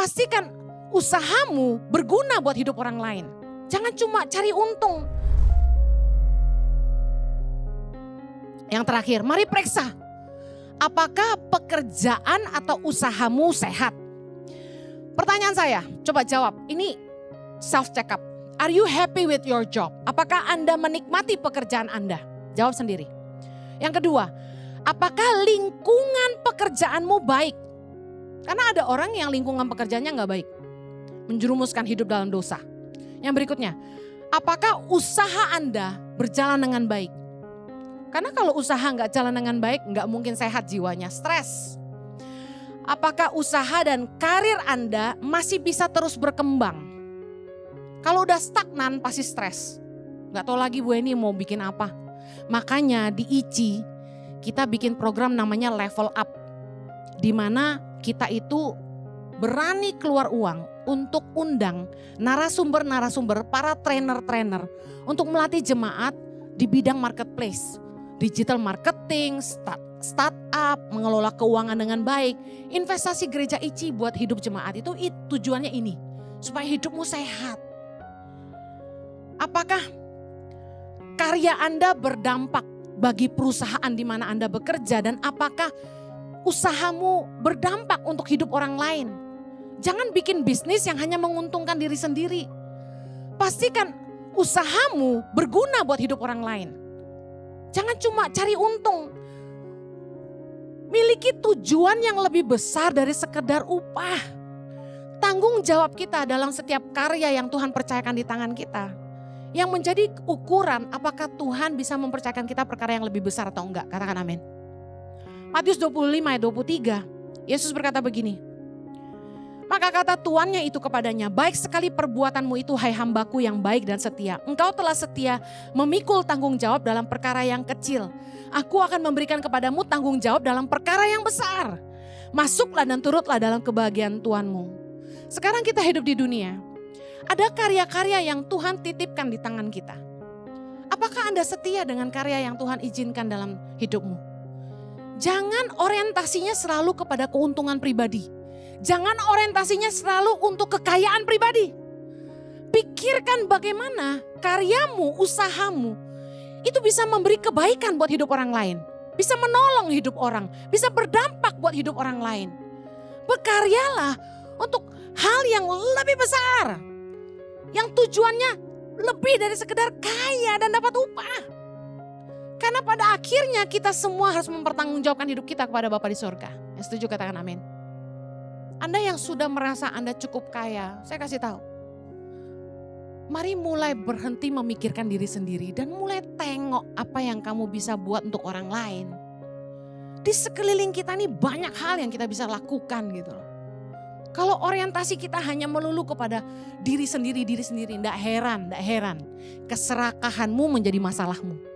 Pastikan usahamu berguna buat hidup orang lain. Jangan cuma cari untung. Yang terakhir, mari periksa. Apakah pekerjaan atau usahamu sehat? Pertanyaan saya, coba jawab. Ini self check up. Are you happy with your job? Apakah Anda menikmati pekerjaan Anda? Jawab sendiri. Yang kedua, apakah lingkungan pekerjaanmu baik? Karena ada orang yang lingkungan pekerjaannya gak baik. Menjerumuskan hidup dalam dosa. Yang berikutnya, apakah usaha Anda berjalan dengan baik? Karena kalau usaha gak jalan dengan baik, gak mungkin sehat jiwanya, stres. Apakah usaha dan karir Anda masih bisa terus berkembang? Kalau udah stagnan pasti stres. Gak tahu lagi Bu Eni mau bikin apa. Makanya di ICI kita bikin program namanya Level Up. Di mana kita itu berani keluar uang untuk undang narasumber-narasumber, para trainer-trainer untuk melatih jemaat di bidang marketplace, digital marketing, startup, mengelola keuangan dengan baik. Investasi gereja ICI buat hidup jemaat itu tujuannya ini, supaya hidupmu sehat. Apakah karya Anda berdampak bagi perusahaan di mana Anda bekerja, dan apakah usahamu berdampak untuk hidup orang lain? Jangan bikin bisnis yang hanya menguntungkan diri sendiri. Pastikan usahamu berguna buat hidup orang lain. Jangan cuma cari untung. Miliki tujuan yang lebih besar dari sekedar upah. Tanggung jawab kita dalam setiap karya yang Tuhan percayakan di tangan kita, yang menjadi ukuran apakah Tuhan bisa mempercayakan kita perkara yang lebih besar atau enggak. Katakan amin. Matius 25 ayat 23, Yesus berkata begini. Maka kata tuannya itu kepadanya, baik sekali perbuatanmu itu hai hambaku yang baik dan setia. Engkau telah setia memikul tanggung jawab dalam perkara yang kecil. Aku akan memberikan kepadamu tanggung jawab dalam perkara yang besar. Masuklah dan turutlah dalam kebahagiaan Tuhanmu. Sekarang kita hidup di dunia. Ada karya-karya yang Tuhan titipkan di tangan kita. Apakah Anda setia dengan karya yang Tuhan izinkan dalam hidupmu? Jangan orientasinya selalu kepada keuntungan pribadi. Jangan orientasinya selalu untuk kekayaan pribadi. Pikirkan bagaimana karyamu, usahamu itu bisa memberi kebaikan buat hidup orang lain. Bisa menolong hidup orang, bisa berdampak buat hidup orang lain. Berkaryalah untuk hal yang lebih besar. Yang tujuannya lebih dari sekedar kaya dan dapat upah. Karena pada akhirnya kita semua harus mempertanggungjawabkan hidup kita kepada Bapa di surga. Yang setuju katakan amin. Anda yang sudah merasa Anda cukup kaya, saya kasih tahu. Mari mulai berhenti memikirkan diri sendiri dan mulai tengok apa yang kamu bisa buat untuk orang lain. Di sekeliling kita ini banyak hal yang kita bisa lakukan gitu loh. Kalau orientasi kita hanya melulu kepada diri sendiri, enggak heran. Keserakahanmu menjadi masalahmu.